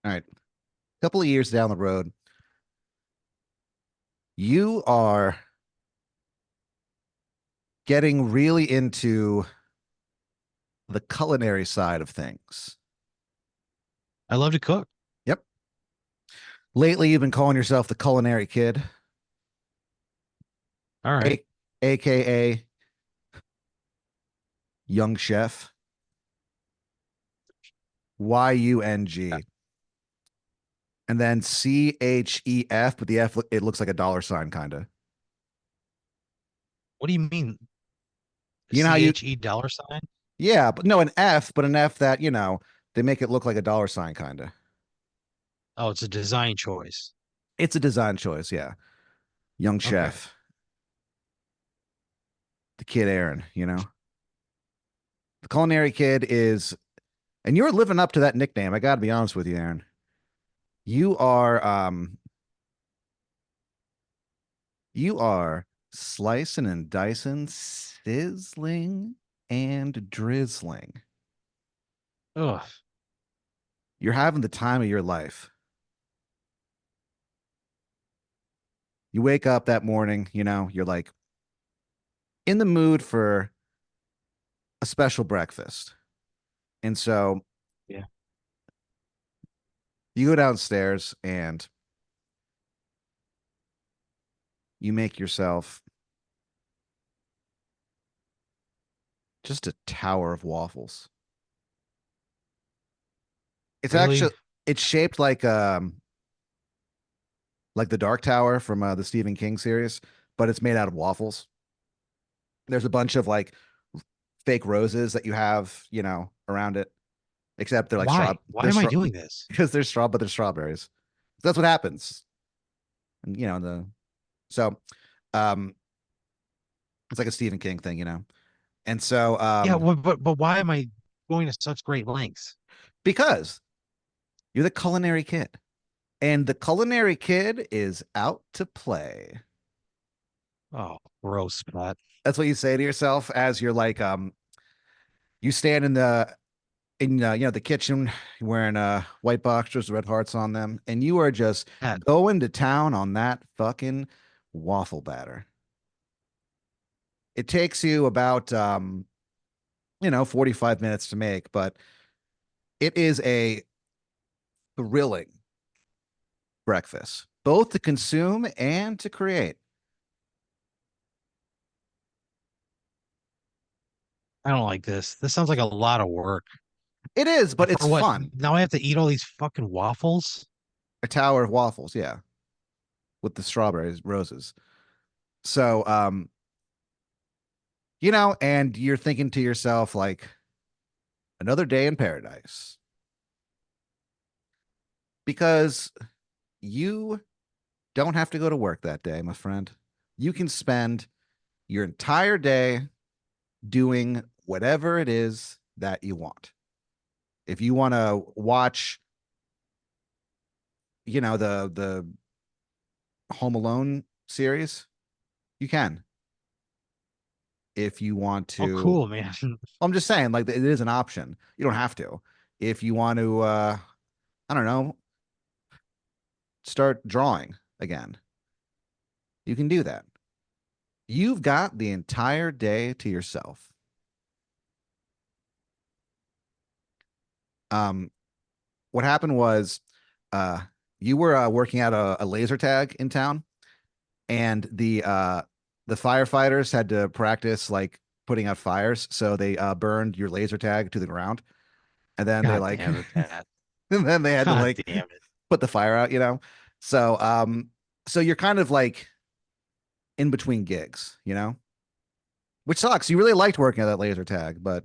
All right. A couple of years down the road, you are getting really into the culinary side of things. I love to cook. Yep. Lately, you've been calling yourself the culinary kid, All right. a- aka young chef, YUNG, and then CHEF, but the F it looks like a dollar sign kind of. What do you mean? You know how you CHE dollar sign? yeah, but no, an F, but an F that, they make it look like a dollar sign kind of. Oh, it's a design choice. It's a design choice, yeah. Young Okay. chef, the kid Aaron, The culinary kid is, and you're living up to that nickname. I got to be honest with you, Aaron. You are slicing and dicing, sizzling and drizzling. Ugh. You're having the time of your life. You wake up that morning, you're like in the mood for a special breakfast. And so Yeah. you go downstairs and you make yourself just a tower of waffles. It's Really? actually it's shaped like the Dark Tower from the Stephen King series, but it's made out of waffles. There's a bunch of like fake roses that you have, around it, except they're like straw. Why? Why am I doing this? Because they're straw, but they're strawberries. That's what happens. And, so um it's like a Stephen King thing, And so Yeah, well, but why am I going to such great lengths? because you're the culinary kid, and the culinary kid is out to play. Oh, gross, Pat. That's what you say to yourself as you're like you stand in the kitchen wearing white boxers, red hearts on them, and you are just Pat, going to town on that fucking waffle batter. It takes you about 45 minutes to make, but it is a thrilling breakfast, both to consume and to create. I don't like this. This sounds like a lot of work. It is, but And it's for what? fun. Now I have to eat all these fucking waffles? A tower of waffles, yeah, with the strawberries, roses. So and you're thinking to yourself like another day in paradise. Because you don't have to go to work that day, my friend. You can spend your entire day doing whatever it is that you want. If you want to watch, the Home Alone series, you can. If you want Oh, to, cool, man. I'm just saying, like it is an option. You don't have to. If you want to, I don't know, start drawing again, you can do that. You've got the entire day to yourself. Um, what happened was uh you were working at a laser tag in town, and the firefighters had to practice like putting out fires, so they burned your laser tag to the ground, and then they God like damn it, Pat. and then they had to God like damn it. put the fire out. So you're kind of like in between gigs, which sucks. You really liked working at that laser tag, but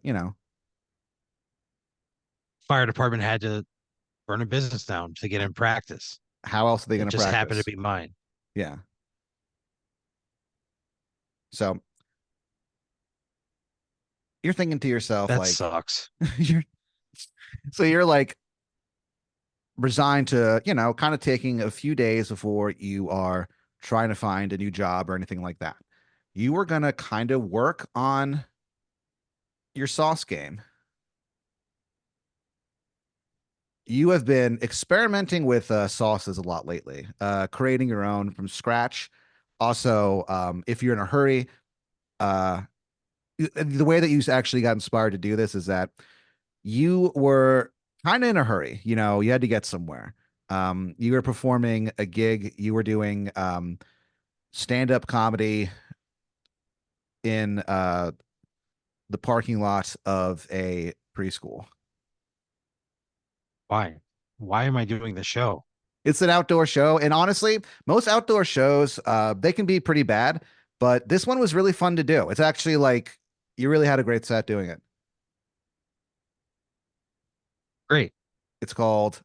Fire department had to burn a business down to get in practice. how else are they going It to just happened to practice? be mine. Yeah. So you're thinking to yourself That like sucks. you're so you're like resigned to, kind of taking a few days before you are trying to find a new job or anything like that. You are going to kind of work on your sauce game. you have been experimenting with sauces a lot lately, creating your own from scratch. Also, if you're in a hurry, uh, the way that you actually got inspired to do this is that you were kind of in a hurry. You know, you had to get somewhere. You were performing a gig. You were doing stand-up comedy in the parking lot of a preschool. Why? Why am I doing the show? It's an outdoor show, and honestly, most outdoor shows they can be pretty bad, but this one was really fun to do. It's actually like you really had a great set doing it. Great. It's called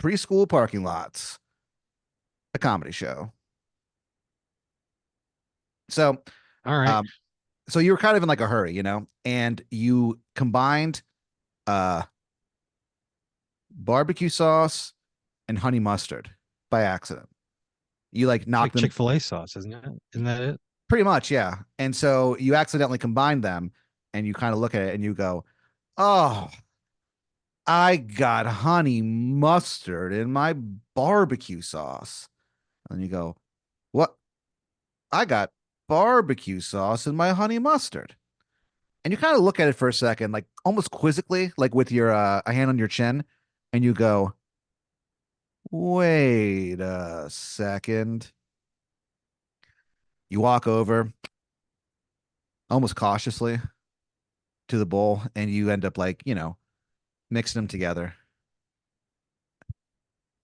Preschool Parking Lots, a comedy show. So, All right. um, so you were kind of in like a hurry, you know, and you combined uh barbecue sauce and honey mustard by accident. You like It's knocked like them Chick-fil-A sauce, isn't it? Isn't that it? pretty much, yeah. And so you accidentally combine them and you kind of look at it and you go, "Oh, I got honey mustard in my barbecue sauce." And you go, "What? I got barbecue sauce in my honey mustard." And you kind of look at it for a second, like almost quizzically, like with your a hand on your chin, and you go, "Wait a second." You walk over almost cautiously to the bowl and you end up like, you know, mixing them together.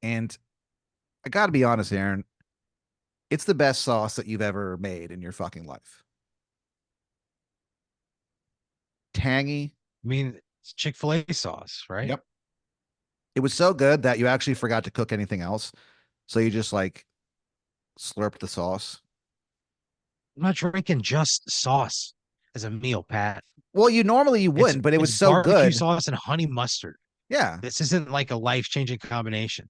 And I got to be honest, Aaron, it's the best sauce that you've ever made in your fucking life. Tangy. I mean, it's Chick-fil-A sauce, right? Yep. It was so good that you actually forgot to cook anything else. So you just like slurped the sauce. I'm not drinking just sauce as a meal, Pat. Well, you It's wouldn't, but it was it's so barbecue good. sauce and honey mustard. Yeah. This isn't like a life-changing combination.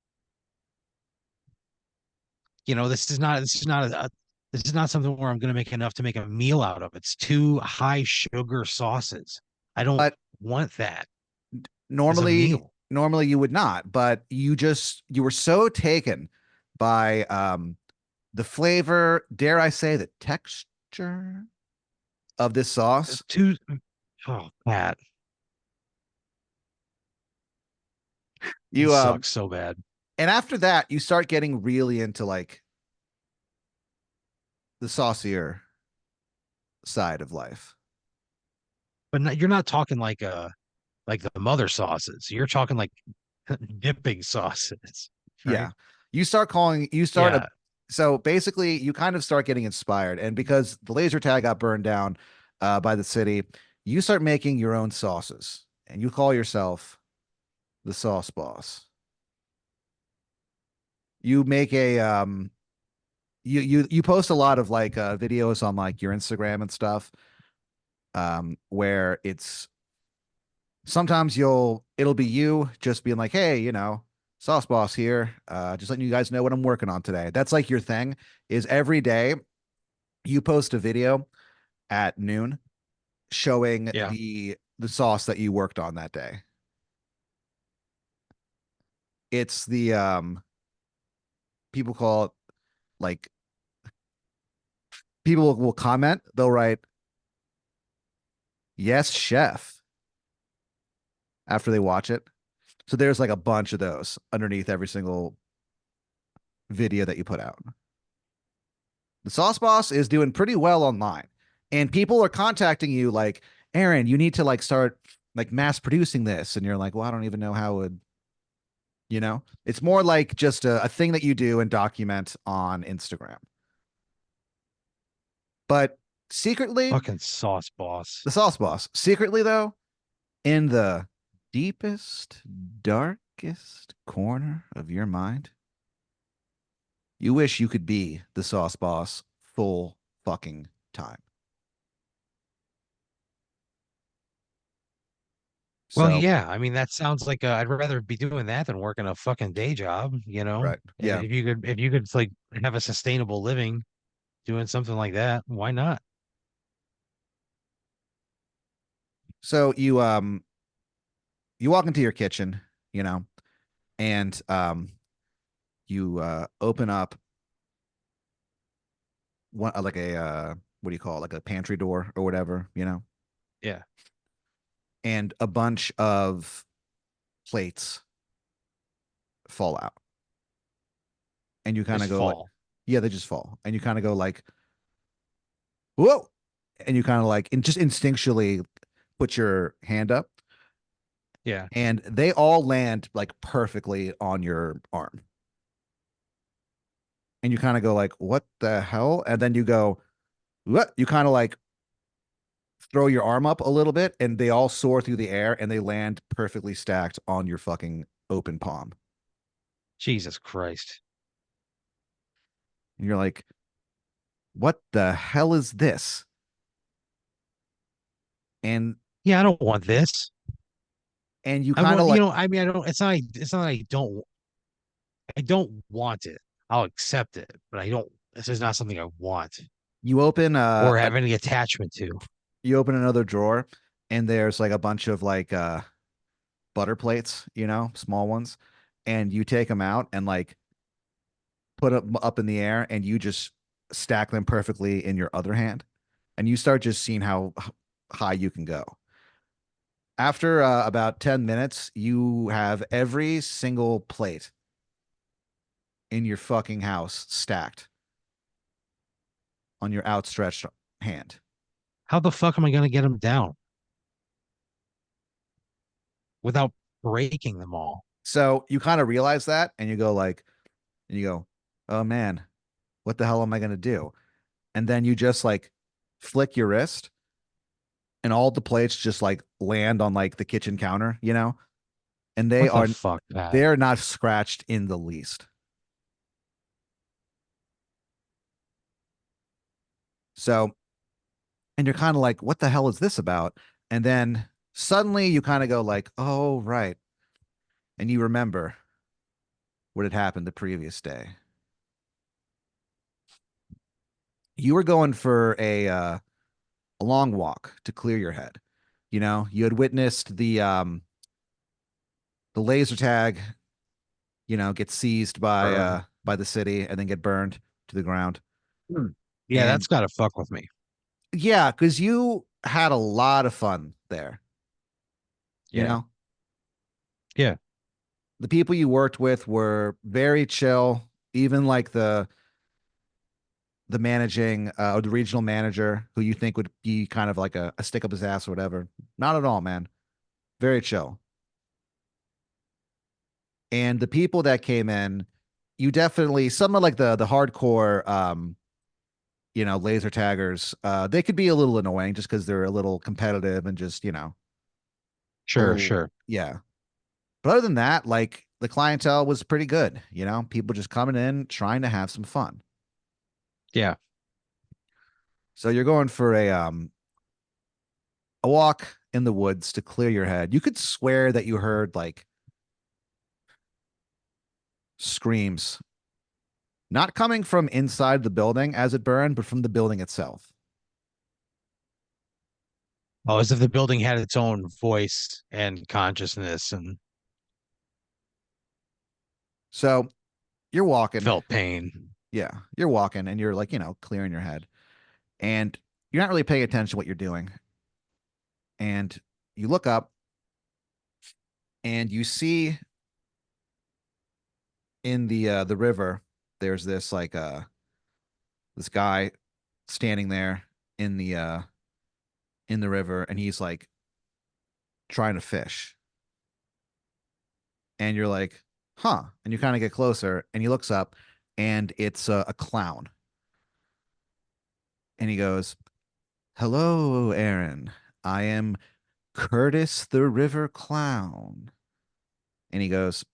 This is not something where I'm going to make enough to make a meal out of. It's too high sugar sauces. I don't But want that as a normally meal. normally you would not, but you were so taken by the flavor, dare I say the texture of this sauce. It's too Oh, Pat, it You sucks so bad. and after that you start getting really into like the saucier side of life. But you're not talking like the mother sauces. You're talking like dipping sauces, Yeah. right? You start calling you start a Yeah. so basically you kind of start getting inspired, and because the laser tag got burned down by the city, you start making your own sauces and you call yourself the sauce boss. You make a you post a lot of like videos on like your Instagram and stuff, where it's sometimes it'll be you just being like, "Hey, you know, sauce boss here, just letting you guys know what I'm working on today." That's like your thing, is every day you post a video at noon showing Yeah. the sauce that you worked on that day. It's the people call it like people will comment, they'll write, "Yes, chef," after they watch it. So there's like a bunch of those underneath every single video that you put out. The Sauce Boss is doing pretty well online, and people are contacting you like, "Aaron, you need to like start like mass producing this," and you're like, "Well, I don't even know how it would." You know, it's more like just a thing that you do and document on Instagram. But secretly, Fucking sauce boss. the Sauce Boss, secretly though, in the deepest, darkest corner of your mind, you wish you could be the Sauce Boss full fucking time. Well, So, yeah. I mean, that sounds like I'd rather be doing that than working a fucking day job, you know? right. And Yeah. if you could like have a sustainable living doing something like that, why not? So you walk into your kitchen, you know, and you open up one like a what do you call it? Like a pantry door or whatever, you know, Yeah. and a bunch of plates fall out, and you kind of Just go like, fall. yeah, they just fall, and you kind of go like, whoa, and you kind of like, and just instinctually put your hand up, Yeah. and they all land like perfectly on your arm, and you kind of go like, what the hell? And then you go, what? You kind of like throw your arm up a little bit, and they all soar through the air, and they land perfectly stacked on your fucking open palm. Jesus Christ. And you're like, what the hell is this? And Yeah, I don't want this. you I kind of want, like I mean, I don't, it's not like I don't want it. I'll accept it, but I don't, this is not something I want you open or have any attachment to. you open another drawer, and there's like a bunch of like butter plates, you know, small ones, and you take them out and like put them up in the air, and you just stack them perfectly in your other hand, and you start just seeing how high you can go. After about 10 minutes, you have every single plate in your fucking house stacked on your outstretched hand. How the fuck am I going to get them down without breaking them all? So you kind of realize that, and you go like, and you go, oh man, what the hell am I going to do? And then you just like flick your wrist, and all the plates just like land on like the kitchen counter, you know, and What the fuck, Pat? they're not scratched in the least. So, and you're kind of like, what the hell is this about? And then suddenly you kind of go like, oh, right. And you remember what had happened the previous day. You were going for a long walk to clear your head. You know, you had witnessed the laser tag, you know, get seized Burn. by the city and then get burned to the ground. Hmm. Yeah, And that's got to fuck with me. yeah, because you had a lot of fun there, you Yeah. know. Yeah. The people you worked with were very chill, even like the managing or the regional manager who you think would be kind of like a stick up his ass or whatever. Not at all, man. Very chill. And the people that came in, you definitely some of like the hardcore you know, laser taggers, they could be a little annoying just because they're a little competitive and just, you know, a Sure, little, sure. yeah. But other than that, like the clientele was pretty good, you know, people just coming in trying to have some fun. Yeah. So you're going for a walk in the woods to clear your head. You could swear that you heard like screams, not coming from inside the building as it burned, but from the building itself. Oh, as if the building had its own voice and consciousness and So you're walking, felt pain. yeah, you're walking and you're like, you know, clearing your head, and you're not really paying attention to what you're doing. And you look up and you see in the river, there's this like this guy standing there in the river, and he's like trying to fish. And you're like, huh? And you kind of get closer, and he looks up, and it's a clown, and he goes, "Hello, Aaron. I am Curtis the River Clown." And he goes,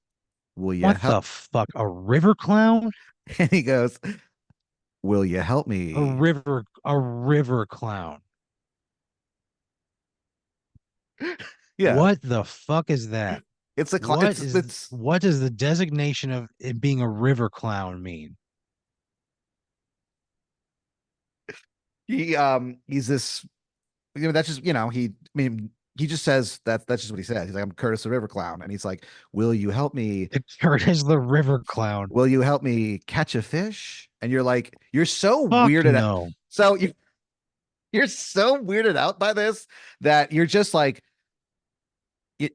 "Will you What help?" the fuck? A river clown? And he goes, "Will you help me?" A river clown. Yeah, What the fuck is that? it's What does the designation of it being a river clown mean? he's this, you know, that's just, you know, he, I mean, he just says that's just what he says. He's like, I'm Curtis the River Clown. And he's like, Will you help me? Curtis the River Clown. Will you help me catch a fish? And you're like, you're so Fuck weirded out. no. So you're so weirded out by this that you're just like,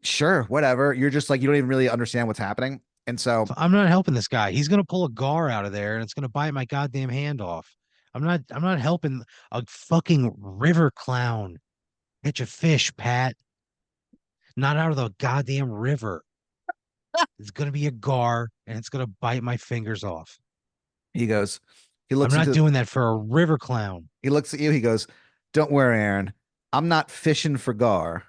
sure, whatever. You're just like, you don't even really understand what's happening. And so I'm not helping this guy. He's gonna pull a gar out of there and it's gonna bite my goddamn hand off. I'm not helping a fucking river clown catch a fish, Pat. Not out of the goddamn river. It's gonna be a gar and it's gonna bite my fingers off. he goes, he I'm looks not into, doing that for a river clown. he looks at you. He goes, Don't worry, Aaron. I'm not fishing for gar.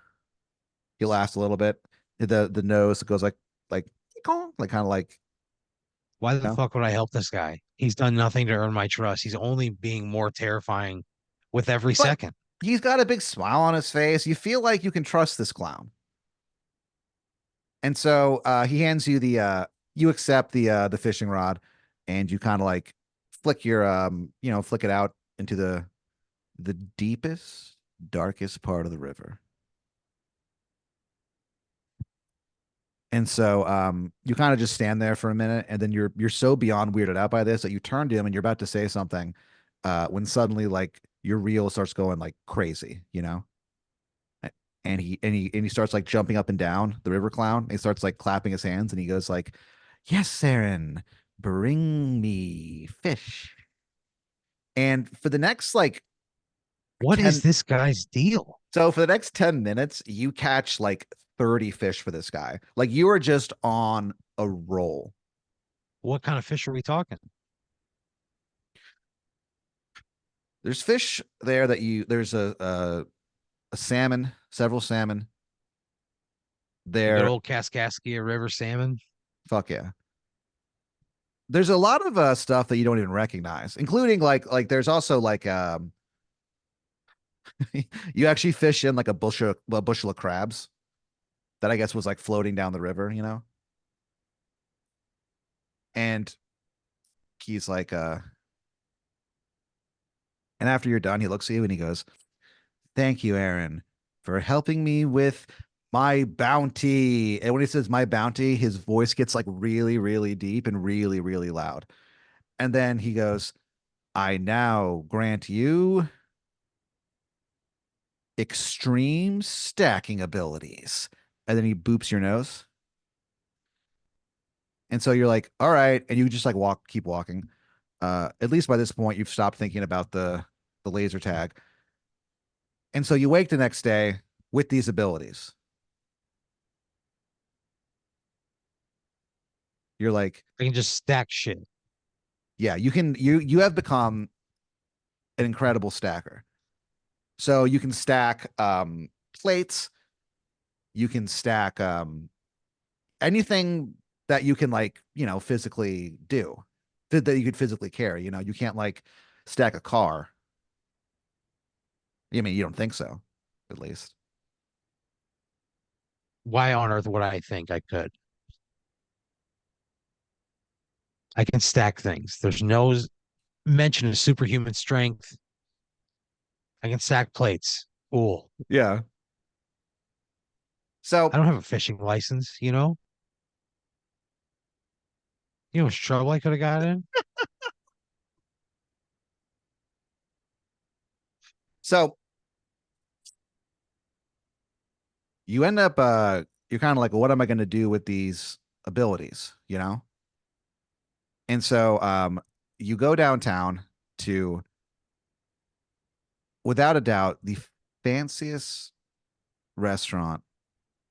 He laughs a little bit. The nose goes like like kind of like, Why you the know. fuck would I help this guy? He's done nothing to earn my trust. He's only being more terrifying with every But second. he's got a big smile on his face. You feel like you can trust this clown. And so he hands you you accept the fishing rod and you kind of like flick your flick it out into the deepest, darkest part of the river. And so you kind of just stand there for a minute and then you're so beyond weirded out by this that you turn to him and you're about to say something when suddenly like your reel starts going like crazy, you know? And he starts like jumping up and down the river clown. And he starts like clapping his hands and he goes like, "Yes, Aaron, bring me fish." And for the next like What is 10 this guy's deal? so for the next 10 minutes, you catch like 30 fish for this guy. Like you are just on a roll. What kind of fish are we talking? There's fish there that you there's a salmon, several salmon A good there. old Kaskaskia River salmon. Fuck yeah. There's a lot of stuff that you don't even recognize, including like there's also like you actually fish in like a bushel of crabs that I guess was like floating down the river, you know? And he's like and after you're done, he looks at you and he goes, "Thank you, Aaron, for helping me with my bounty." And when he says my bounty, his voice gets like really, really deep and really, really loud. And then he goes, "I now grant you extreme stacking abilities." And then he boops your nose. And so you're like, all right. And you just like keep walking. At least by this point, you've stopped thinking about the laser tag. And so you wake the next day with these abilities. You're like, I can just stack shit. yeah, you have become an incredible stacker. So you can stack plates, you can stack anything that you can like, physically do that you could physically carry. You can't like stack a car. I mean, you don't think so, at least. Why on earth would I think I could? I can stack things. There's no mention of superhuman strength. I can stack plates. Cool. Yeah. I So don't have a fishing license, you know? You know how much trouble I could have got in? so you end up you're kind of like, well, what am I going to do with these abilities, you know? And so you go downtown to, without a doubt, the fanciest restaurant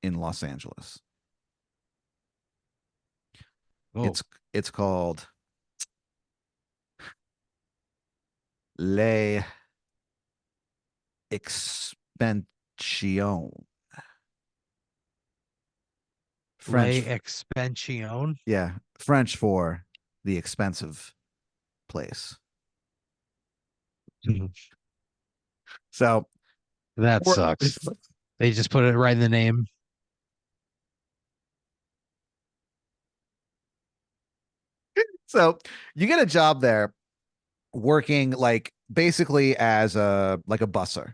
in Los Angeles. Oh, It's it's called Le Expencion. Lay French, Expension. yeah, French for the expensive place. So, That for, sucks. They just put it right in the name. so you get a job there working like basically as a busser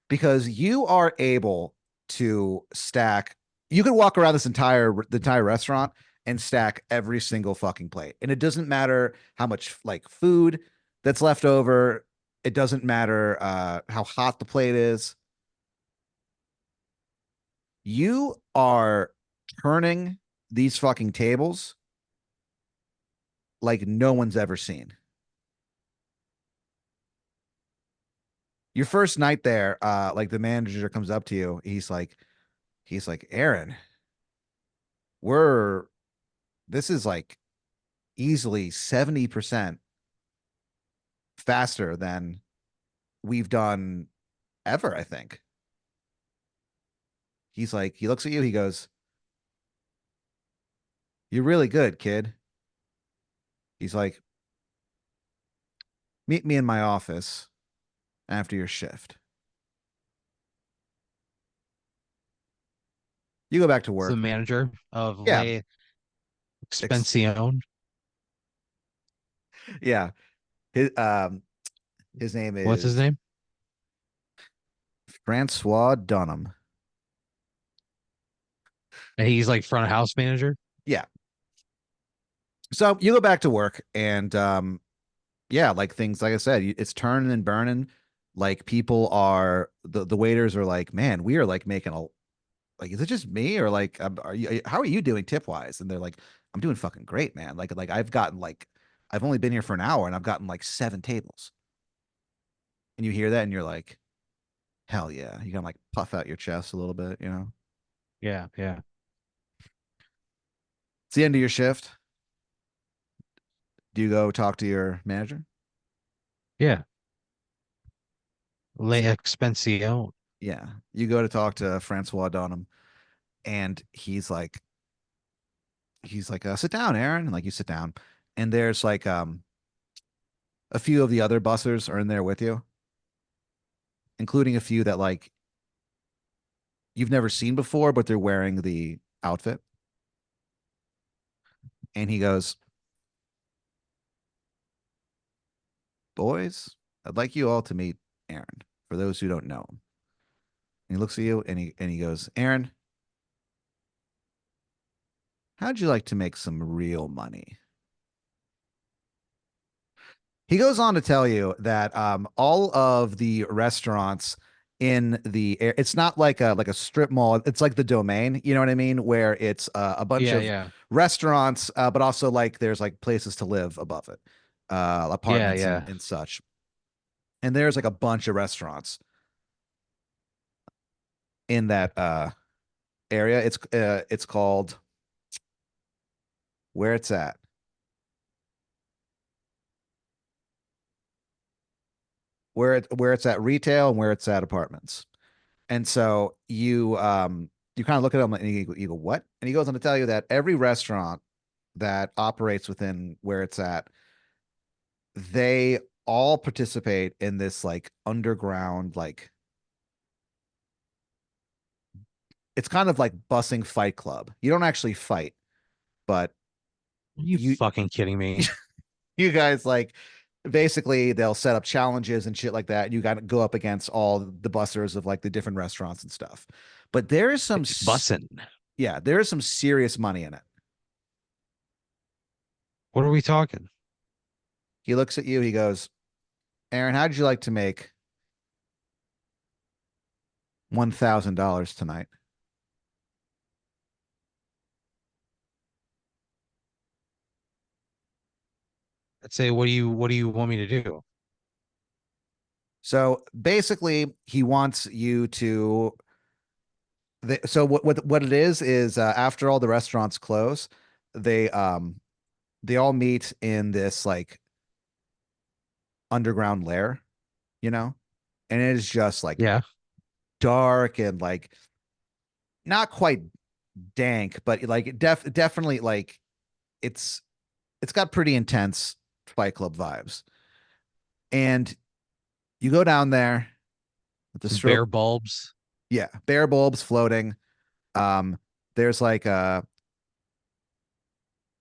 because you are able to stack. You could walk around the entire restaurant and stack every single fucking plate. And it doesn't matter how much like food that's left over. It doesn't matter how hot the plate is. You are turning these fucking tables like no one's ever seen. Your first night there, like the manager comes up to you, he's like, Aaron, we're this is like easily 70% faster than we've done ever, I think. He's like, he looks at you, he goes, you're really good, kid. He's like, meet me in my office after your shift. You go back to It's the work. manager of Yeah. Lay Ex- Expensione. yeah. His name What's his is name? Francois Dunham. And he's like front of house manager. Yeah. So you go back to work and yeah, like things like I said, it's turning and burning. Like people are the waiters are like, man, we are like making a like, is it just me or like, are you how are you doing tip wise? And they're like, I'm doing fucking great, man. Like I've gotten like I've only been here for an hour and I've gotten like 7 tables. And you hear that and you're like, hell yeah. You gotta like puff out your chest a little bit, you know? Yeah, yeah, It's the end of your shift. Do you go talk to your manager? yeah. Lay Expensione. Yeah. You go to talk to Francois Dunham and he's like, sit down, Aaron. And like you sit down. And there's like a few of the other bussers are in there with you, including a few that like you've never seen before, but they're wearing the outfit. And he goes, boys, I'd like you all to meet Aaron, for those who don't know him. And he looks at you and he goes, Aaron, how'd you like to make some real money? He goes on to tell you that all of the restaurants in the air, it's not like a strip mall. It's like the Domain, you know what I mean, where it's a bunch Yeah, of yeah, restaurants, but also like there's like places to live above it, yeah, apartments and yeah. such. And there's like a bunch of restaurants in that area. It's called where it's at, where it's at retail and where it's at apartments. And so you kind of look at him and you go, what? And he goes on to tell you that every restaurant that operates within where it's at, they all participate in this like underground, like it's kind of like bussing fight club. You don't actually fight, but Are you you fucking kidding me? you guys like basically they'll set up challenges and shit like that. And you got to go up against all the busters of like the different restaurants and stuff. But there is some It's bussin'. yeah, there is some serious money in it. What are we talking? He looks at you, he goes, Aaron, how'd you like to make $1,000 tonight? I'd say, what do you want me to do? So basically, he wants you to. So what it is after all the restaurants close, they all meet in this like underground lair, you know, and it is just like Yeah. dark and like not quite dank, but like definitely like it's it's got pretty intense Fight Club vibes. And you go down there with the strobe. Bare bulbs. Yeah, bare bulbs floating. Um, there's like a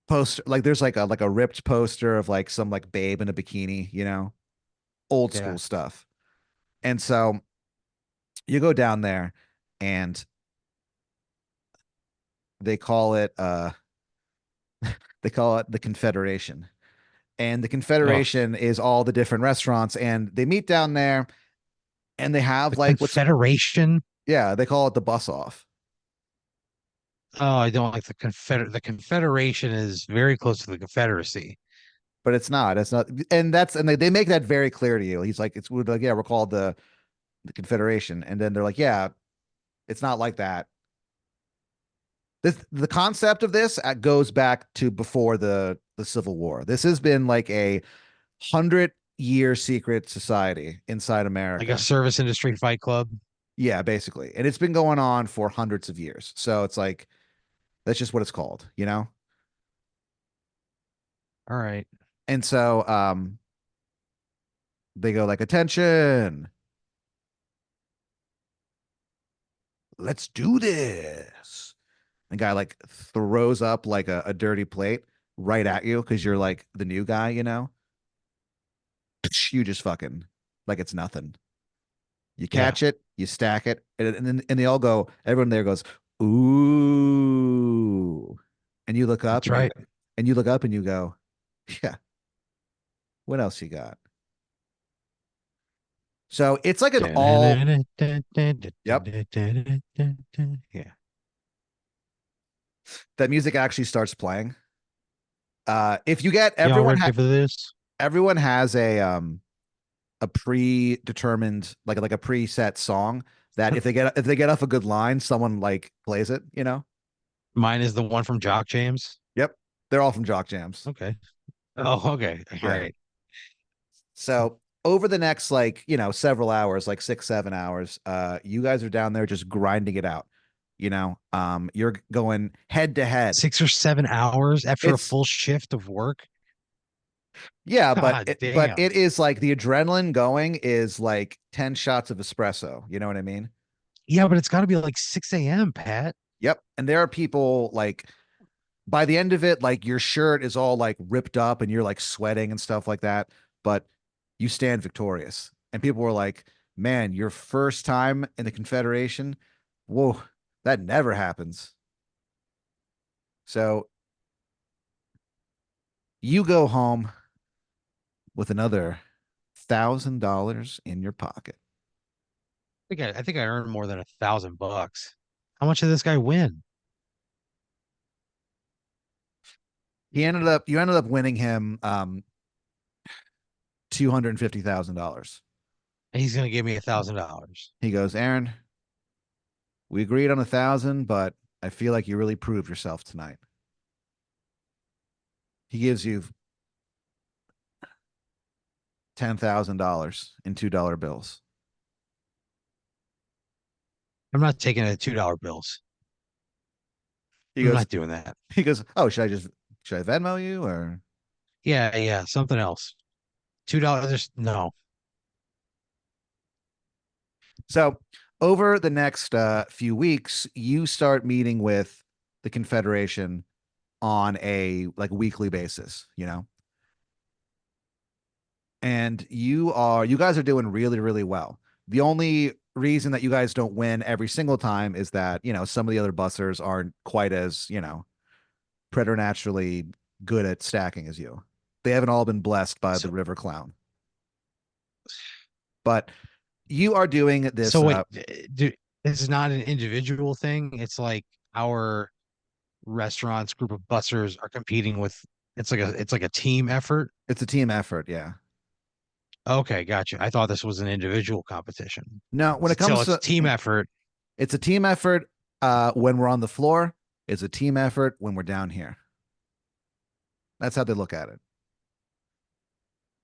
poster, like there's like a ripped poster of like some like babe in a bikini, old Yeah. school stuff. And so you go down there, and they call it they call it the Confederation. And the Oh, Confederation is all the different restaurants, and they meet down there, and they the have like what's Confederation. yeah, they call it the bus off. Oh, I don't like the Confeder. The Confederation is very close to the Confederacy. But it's not. It's not, and that's and they make that very clear to you. He's like, it's we're like, yeah, we're called the Confederation, and then they're like, yeah, it's not like that. The concept of this goes back to before the Civil War. This has been like a 100-year secret society inside Like a America. service industry fight club. Yeah, basically, and it's been going on for hundreds of years. So it's like that's just what it's called, you know. All right. And so they go like, attention, let's do this. The guy like throws up like a dirty plate right at you because you're like the new guy, you know. You just fucking like it's nothing. You Yeah, catch it, you stack it, and then and they all go. Everyone there goes, ooh, and you look up that's and you right. and you look up and you go, yeah. What else you got? So it's like an all. Yep. Yeah. That music actually starts playing. If you get Y'all ready for this? everyone has a predetermined like a preset song that if they get off a good line, someone like plays it, you know? Mine is the one from Jock James. Yep. They're all from Jock Jams. Okay. Oh, okay. All Yeah. right. So over the next like, you know, several hours, like 6, 7 hours, you guys are down there just grinding it out. You know, you're going head to head. 6 or 7 hours after a It's full shift of work. yeah, God but damn. it is like the adrenaline going is like 10 shots of espresso. You know what I mean? Yeah, but it's got to be like 6 a.m., Pat. Yep. And there are people like by the end of it, like your shirt is all like ripped up and you're like sweating and stuff like that, but you stand victorious. And people were like, man, your first time in the Confederation, whoa, that never happens. So you go home with another $1,000 in your pocket. I think I earned more than $1,000. How much did this guy win? You ended up winning him $250,000. And he's gonna give me $1,000. He goes, Aaron, we agreed on 1,000, but I feel like you really proved yourself tonight. He gives you $10,000 in $2 bills. I'm not taking the $2 bills. He I'm goes, not doing that. he goes, oh, should I Venmo you or Yeah, yeah, something else. $2. No. so over the next few weeks, you start meeting with the Confederation on a like weekly basis, you know, and you guys are doing really, really well. The only reason that you guys don't win every single time is that, you know, some of the other bussers aren't quite as, you know, preternaturally good at stacking as you. They haven't all been blessed by the So river clown. But you are doing so this wait, do this is not an individual thing. It's like our restaurants group of bussers are competing with it's like a team effort. it's a team effort, yeah. Okay, gotcha. I thought this was an individual competition. No, when it So comes it's a to team effort. it's a team effort when we're on the floor, it's a team effort when we're down here. That's how they look at it.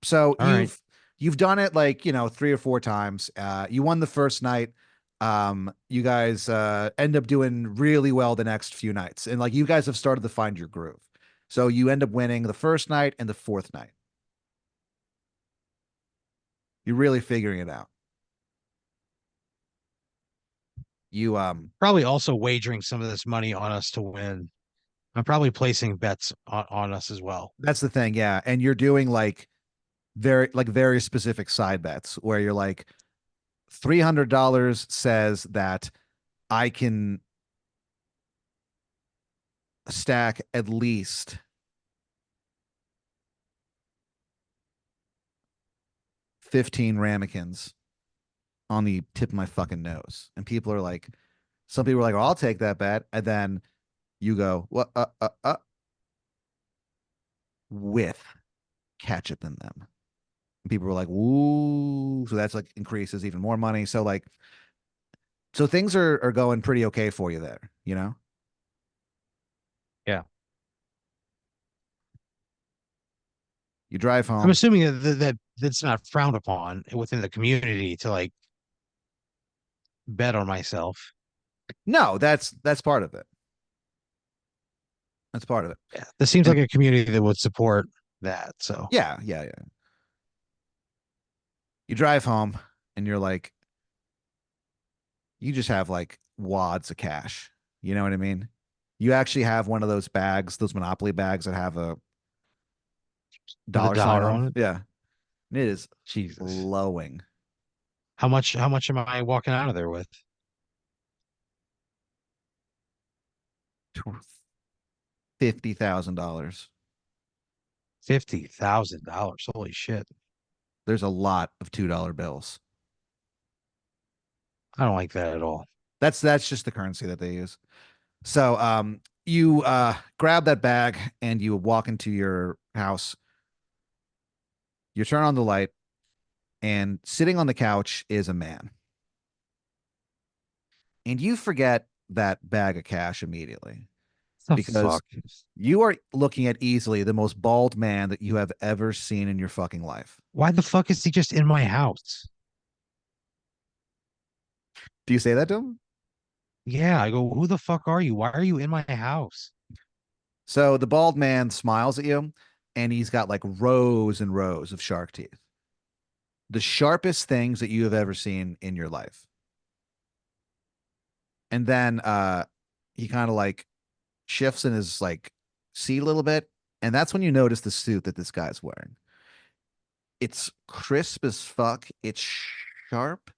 So All right. you've done it like, you know, 3 or 4 times. You won the first night. You guys end up doing really well the next few nights. And like you guys have started to find your groove. So you end up winning the first night and the fourth night. You're really figuring it out. You Probably also wagering some of this money on us to win. I'm probably placing bets on us as well. that's the thing, yeah. And you're doing like very specific side bets where you're like $300 says that I can stack at least 15 ramekins on the tip of my fucking nose. And people are like, some people are like, oh, I'll take that bet. And then you go, what, with ketchup in them. And people were like, "Ooh!" So that's like increases even more money. So like, so things are going pretty okay for you there. You know, Yeah. you drive I'm home. assuming that that's not frowned upon within the community to like bet on myself. No, that's part of it. That's part of it. Yeah. This seems And like a community that would support that. So yeah, yeah, yeah. You drive home, and you're like, you just have like wads of cash. You know what I mean? You actually have one of those bags, those Monopoly bags that have a with a dollar sign dollar on them. on it, Yeah, and it is Jesus. flowing. How much am I walking out of there with? $50,000. $50,000. Holy shit. There's a lot of $2 bills. I don't like that at all. That's just the currency that they use. So you grab that bag and you walk into your house. You turn on the light, and sitting on the couch is a man. And you forget that bag of cash immediately The because fuck? you are looking at easily the most bald man that you have ever seen in your fucking life. Why the fuck is he just in my house? Do you say that to him? Yeah, I go, who the fuck are you? Why are you in my house? So the bald man smiles at you, and he's got like rows and rows of shark teeth, the sharpest things that you have ever seen in your life. And then he kind of like shifts in his like seat a little bit, and that's when you notice the suit that this guy's wearing. It's crisp as fuck. It's sharp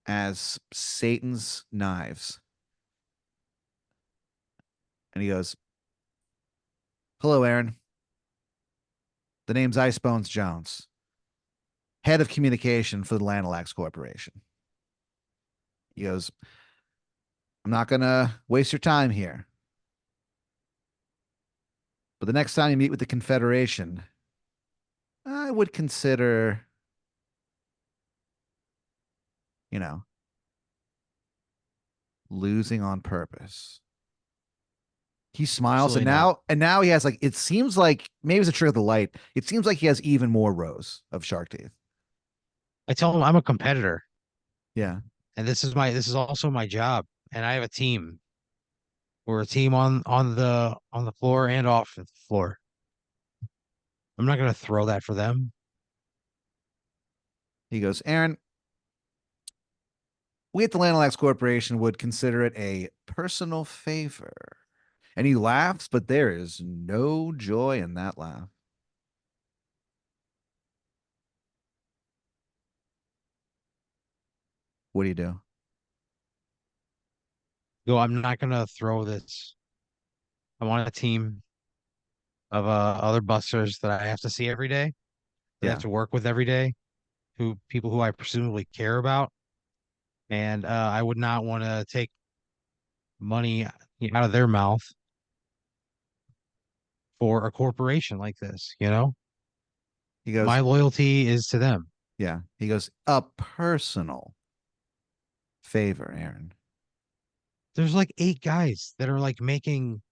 as Satan's knives. And he goes, "Hello, Aaron. The name's Icebones Jones, head of communication for the Lanalax Corporation." He goes, "I'm not gonna waste your time here, but the next time you meet with the Confederation, I would consider, you know, losing on purpose." He smiles, and Absolutely not. now he has like, it seems like maybe it's a trick of the light. It seems like he has even more rows of shark teeth. I tell him I'm a competitor Yeah. and this is also my job. And I have a team. We're a team on the floor and off the floor. I'm not gonna throw that for them. He goes, "Aaron, we at the Lanalax Corporation would consider it a personal favor." And he laughs, but there is no joy in that laugh. What do you do? Go, I'm not gonna throw this. I'm on a team of other busters that I have to see every day, that I have Yeah. to work with every day, who people who I presumably care about. And I would not want to take money out of their mouth for a corporation like this, you know? He goes, My loyalty is to them. yeah. He goes, "A personal favor, Aaron." There's like 8 guys that are like making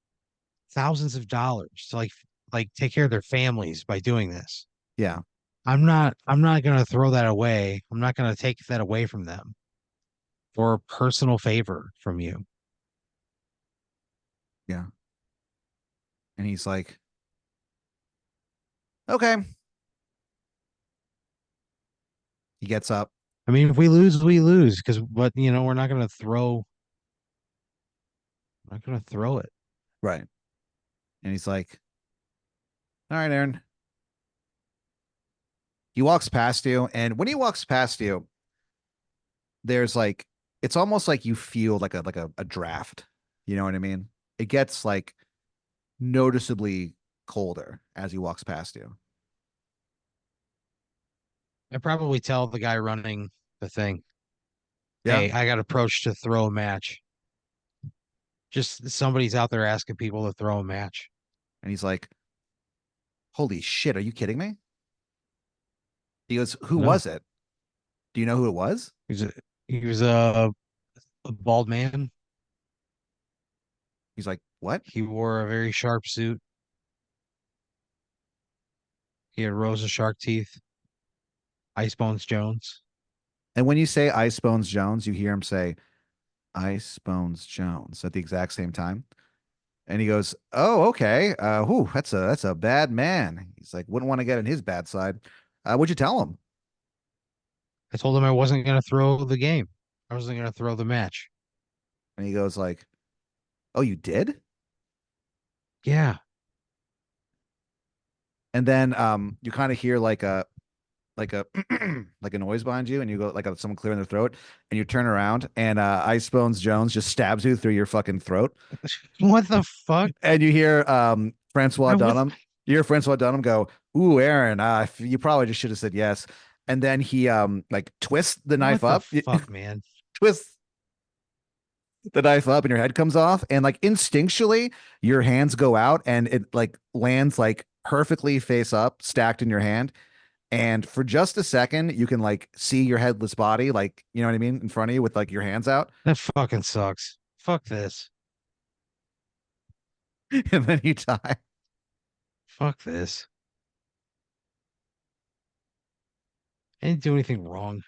thousands of dollars to like take care of their families by doing this. Yeah. I'm not gonna throw that away. I'm not gonna take that away from them for a personal favor from you. Yeah. And he's like, "Okay." He gets up. I mean, if we lose, we lose because but we're not gonna throw it. Right. And he's like, "All right, Aaron." He walks past you. And when he walks past you, there's like, it's almost like you feel like a draft. You know what I mean? It gets like noticeably colder as he walks past you. I probably tell the guy running the thing, Yeah. "Hey, I got approached to throw a match. Just somebody's out there asking people to throw a match." And he's like, holy shit, are you kidding me? He goes, who No, was it? Do you know who it was? he's a, he was a bald man. He's like, what? He wore a very sharp suit. He had rows of shark teeth. Ice Bones Jones. And when you say Ice Bones Jones, you hear him say Ice Bones Jones at the exact same time. And he goes, "Oh, okay. Whew, that's a bad man." He's like, "Wouldn't want to get on his bad side." What'd you tell him? I told him I wasn't going to throw the game. I wasn't going to throw the match. And he goes like, "Oh, you did?" Yeah. And then you kind of hear like a like a noise behind you, and you go like someone clearing their throat, and you turn around, and Ice Bones Jones just stabs you through your fucking throat, What the fuck? and you hear Francois I would. Dunham. You hear Francois Dunham go, "Ooh, Aaron, you probably just should have said yes." And then he like twists the knife What the up, fuck, man? twists the knife up, and your head comes off, and like instinctually, your hands go out, and it like lands like perfectly face up, stacked in your hand. And for just a second, you can like see your headless body, like, you know what I mean, in front of you with like your hands out. That fucking sucks. Fuck this. And then you die. Fuck this. I didn't do anything wrong.